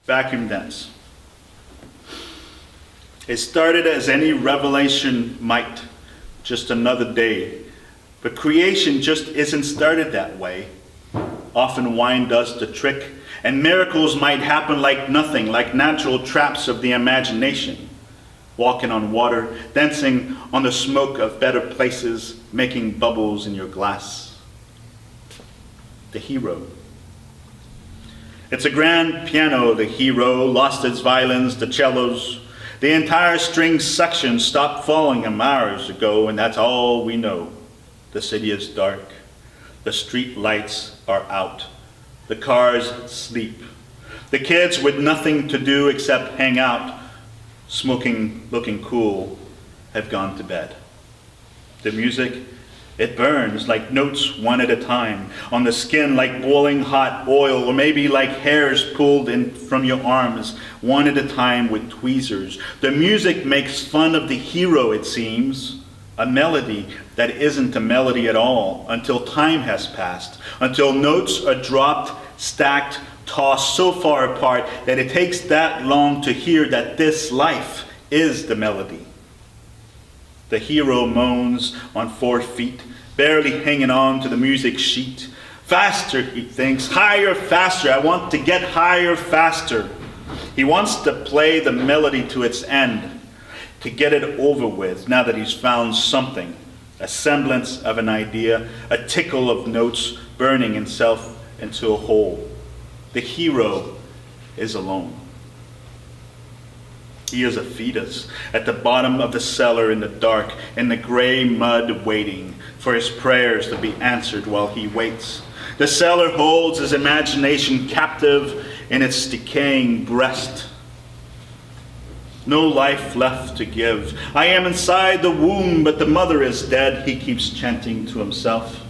Vacuum dance. It started as any revelation might, just another day. But creation just isn't started that way. Often wine does the trick, and miracles might happen like nothing, like natural traps of the imagination. Walking on water, dancing on the smoke of better places, making bubbles in your glass. The hero. It's a grand piano, the hero, lost its violins, the cellos. The entire string section stopped falling hours ago, and that's all we know. The city is dark. The street lights are out. The cars sleep. The kids with nothing to do except hang out, smoking, looking cool, have gone to bed. The music, it burns like notes one at a time, on the skin like boiling hot oil, or maybe like hairs pulled in from your arms, one at a time with tweezers. The music makes fun of the hero, it seems, a melody that isn't a melody at all, until time has passed, until notes are dropped, stacked, tossed so far apart that it takes that long to hear that this life is the melody. The hero moans on 4 feet, barely hanging on to the music sheet. Faster, he thinks, higher, faster, I want to get higher, faster. He wants to play the melody to its end, to get it over with, now that he's found something, a semblance of an idea, a tickle of notes burning himself into a whole. The hero is alone. He is a fetus at the bottom of the cellar in the dark, in the gray mud, waiting for his prayers to be answered while he waits. The cellar holds his imagination captive in its decaying breast. No life left to give. I am inside the womb, but the mother is dead, he keeps chanting to himself.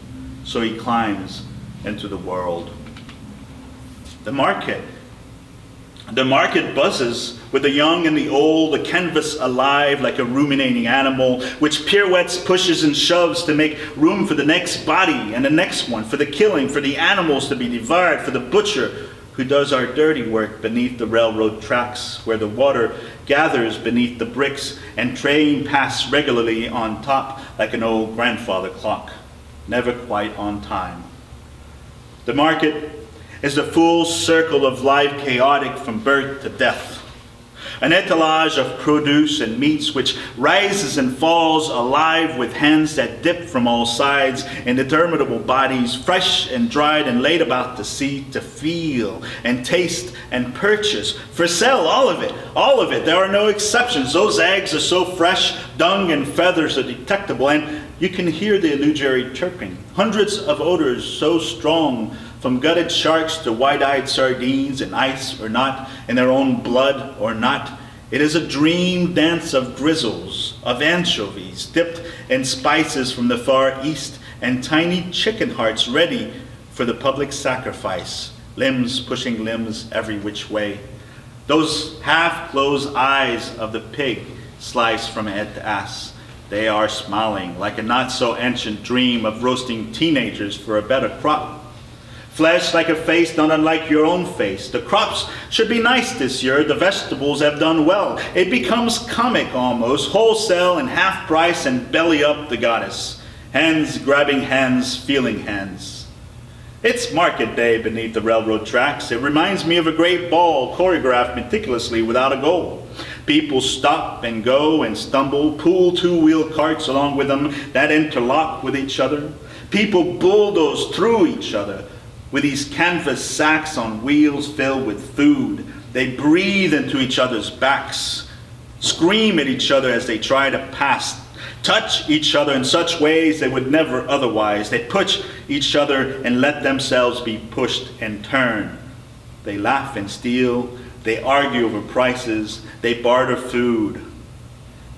So he climbs into the world. The market buzzes with the young and the old, the canvas alive like a ruminating animal, which pirouettes, pushes, and shoves to make room for the next body and the next one, for the killing, for the animals to be devoured, for the butcher who does our dirty work beneath the railroad tracks, where the water gathers beneath the bricks and train pass regularly on top like an old grandfather clock, never quite on time. The market is the full circle of life, chaotic from birth to death. An etalage of produce and meats which rises and falls alive with hands that dip from all sides, interminable bodies, fresh and dried and laid about the sea to feel and taste and purchase. For sale, all of it. There are no exceptions. Those eggs are so fresh, dung and feathers are detectable, and you can hear the illusory chirping. Hundreds of odors so strong, from gutted sharks to wide-eyed sardines, in ice or not, in their own blood or not. It is a dream dance of grizzles, of anchovies dipped in spices from the Far East, and tiny chicken hearts ready for the public sacrifice, limbs pushing limbs every which way. Those half-closed eyes of the pig sliced from head to ass. They are smiling like a not-so-ancient dream of roasting teenagers for a better crop. Flesh like a face not unlike your own face. The crops should be nice this year. The vegetables have done well. It becomes comic almost, wholesale and half price, and belly up the goddess. Hands grabbing hands, feeling hands. It's market day beneath the railroad tracks. It reminds me of a great ball choreographed meticulously without a goal. People stop and go and stumble, pull two-wheel carts along with them that interlock with each other. People bulldoze through each other with these canvas sacks on wheels filled with food. They breathe into each other's backs, scream at each other as they try to pass, touch each other in such ways they would never otherwise. They push each other and let themselves be pushed and turn. They laugh and steal. They argue over prices. They barter food.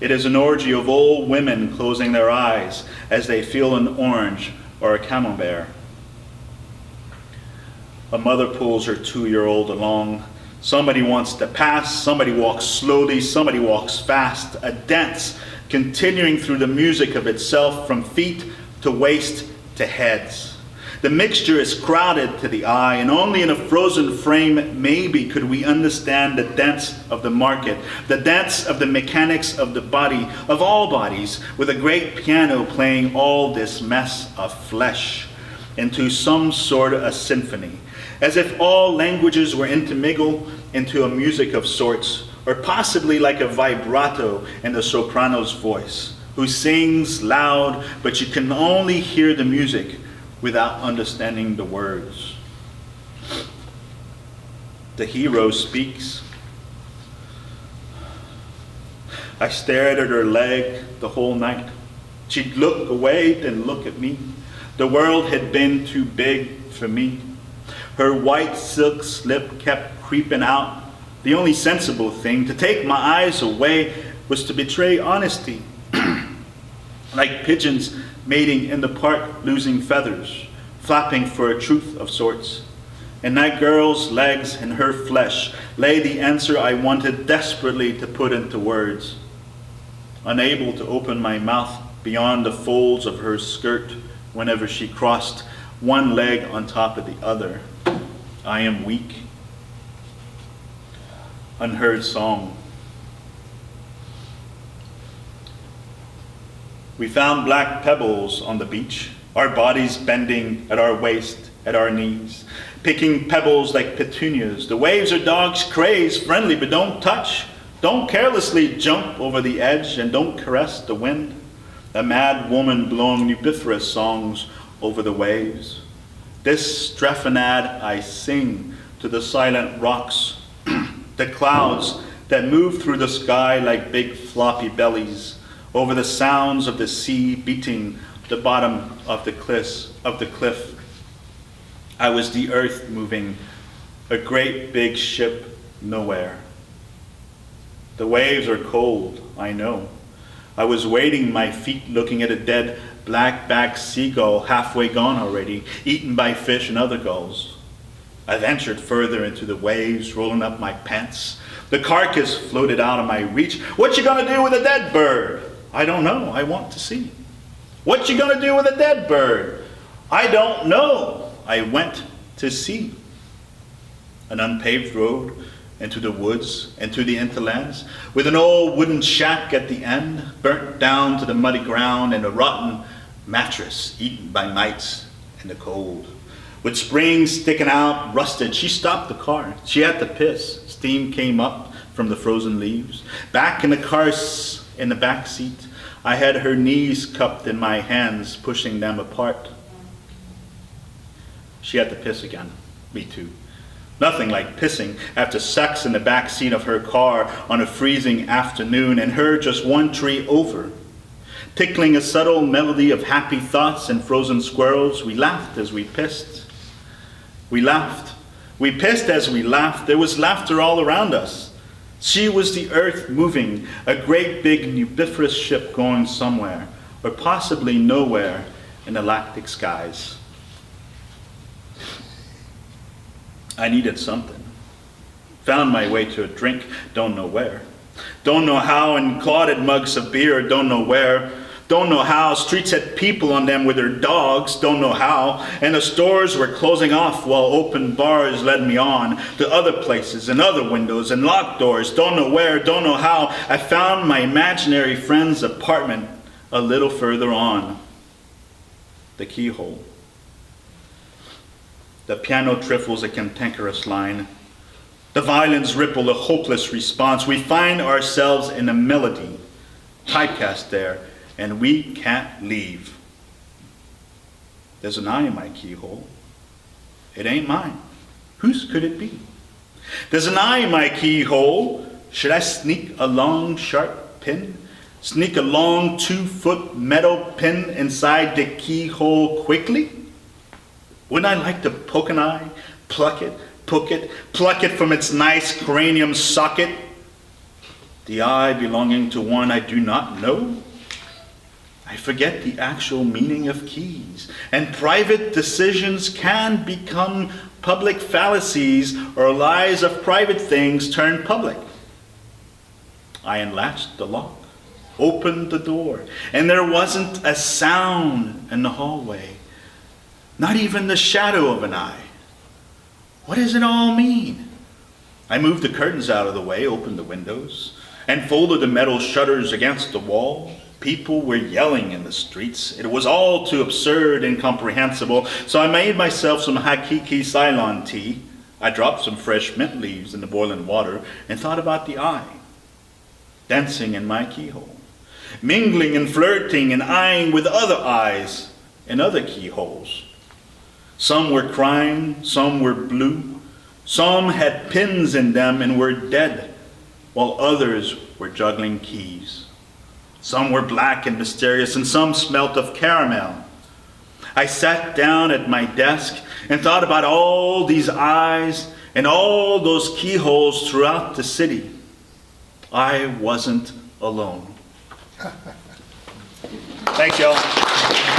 It is an orgy of old women closing their eyes as they feel an orange or a camembert. A mother pulls her 2-year-old along. Somebody wants to pass, somebody walks slowly, somebody walks fast. A dance continuing through the music of itself, from feet to waist to heads. The mixture is crowded to the eye, and only in a frozen frame maybe could we understand the dance of the market, the dance of the mechanics of the body, of all bodies, with a great piano playing all this mess of flesh into some sort of a symphony, as if all languages were intermingled into a music of sorts, or possibly like a vibrato in the soprano's voice, who sings loud, but you can only hear the music without understanding the words. The hero speaks. I stared at her leg the whole night. She'd look away, then look at me. The world had been too big for me. Her white silk slip kept creeping out. The only sensible thing to take my eyes away was to betray honesty. Like pigeons mating in the park, losing feathers, flapping for a truth of sorts. In that girl's legs and her flesh lay the answer I wanted desperately to put into words. Unable to open my mouth beyond the folds of her skirt whenever she crossed one leg on top of the other. I am weak. Unheard song. We found black pebbles on the beach, our bodies bending at our waist, at our knees, picking pebbles like petunias. The waves are dogs crazed, friendly, but don't touch. Don't carelessly jump over the edge, and don't caress the wind. A mad woman blowing nubiferous songs over the waves. This strephonade I sing to the silent rocks, the clouds that move through the sky like big floppy bellies, over the sounds of the sea beating the bottom of the cliff. I was the earth moving, a great big ship nowhere. The waves are cold, I know. I was wading my feet looking at a dead black-backed seagull halfway gone already, eaten by fish and other gulls. I ventured further into the waves, rolling up my pants. The carcass floated out of my reach. What you gonna do with a dead bird? I don't know, I want to see. What you gonna do with a dead bird? I don't know, I went to see. An unpaved road into the woods, into the hinterlands, with an old wooden shack at the end, burnt down to the muddy ground, and a rotten mattress eaten by mites in the cold. With springs sticking out, rusted, she stopped the car. She had to piss. Steam came up from the frozen leaves. Back in the car, in the back seat, I had her knees cupped in my hands, pushing them apart. She had to piss again. Me too. Nothing like pissing after sex in the back seat of her car on a freezing afternoon, and her just one tree over. Tickling a subtle melody of happy thoughts and frozen squirrels, we laughed as we pissed. We laughed. We pissed as we laughed. There was laughter all around us. She was the earth moving, a great big nubiferous ship going somewhere, or possibly nowhere in the lactic skies. I needed something. Found my way to a drink, don't know where. Don't know how, in clotted mugs of beer, don't know where. Don't know how, streets had people on them with their dogs, don't know how. And the stores were closing off while open bars led me on to other places and other windows and locked doors, don't know where, don't know how. I found my imaginary friend's apartment a little further on. The keyhole. The piano trifles a cantankerous line. The violins ripple a hopeless response. We find ourselves in a melody, typecast there, and we can't leave. There's an eye in my keyhole. It ain't mine. Whose could it be? There's an eye in my keyhole. Should I sneak a long, sharp pin? Sneak a long 2-foot metal pin inside the keyhole quickly? Wouldn't I like to poke an eye, pluck it from its nice cranium socket? The eye belonging to one I do not know? I forget the actual meaning of keys, and private decisions can become public fallacies or lies of private things turned public. I unlatched the lock, opened the door, and there wasn't a sound in the hallway. Not even the shadow of an eye. What does it all mean? I moved the curtains out of the way, opened the windows, and folded the metal shutters against the wall. People were yelling in the streets. It was all too absurd, incomprehensible. So I made myself some Hakiki Ceylon tea. I dropped some fresh mint leaves in the boiling water and thought about the eye, dancing in my keyhole, mingling and flirting and eyeing with other eyes in other keyholes. Some were crying, some were blue, some had pins in them and were dead, while others were juggling keys. Some were black and mysterious, and some smelt of caramel. I sat down at my desk and thought about all these eyes and all those keyholes throughout the city. I wasn't alone. Thanks, y'all.